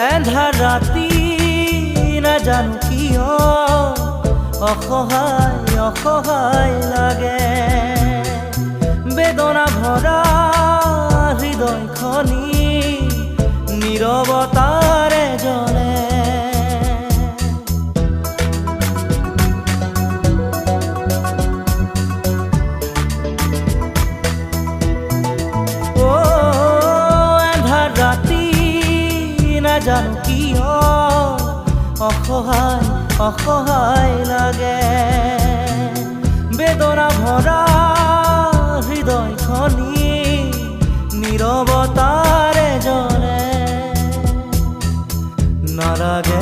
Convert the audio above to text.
এন্ধাৰ ৰাতি নাজানো কিয় অসহায় অসহায় লাগে বেদনা ভৰা হৃদয়খনি নীৰৱতাৰে জ্বলে এন্ধাৰ ৰাতি নাজানো কিয় অসহায় অসহায় লাগে বেদনা ভৰা হৃদয়খনি নীৰৱতাৰে জ্বলে নালাগে